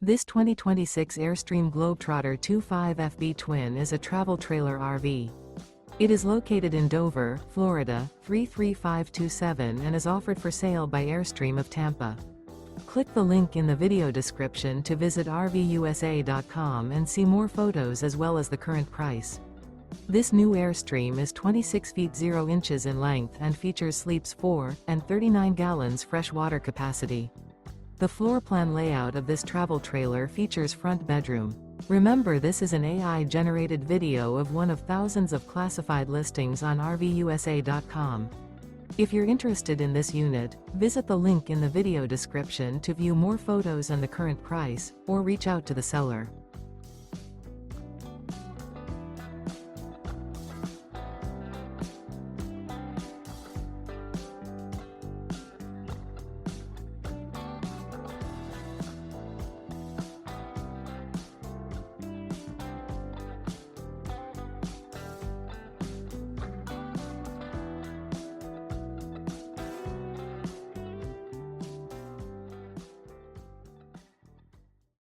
This 2026 Airstream Globetrotter 25FB Twin is a travel trailer RV. It is located in Dover, Florida, 33527 and is offered for sale by Airstream of Tampa. Click the link in the video description to visit RVUSA.com and see more photos as well as the current price. This new Airstream is 26 feet 0 inches in length and features sleeps 4 and 39 gallons fresh water capacity. The floor plan layout of this travel trailer features front bedroom. Remember, this is an AI-generated video of one of thousands of classified listings on RVUSA.com. If you're interested in this unit, visit the link in the video description to view more photos and the current price, or reach out to the seller.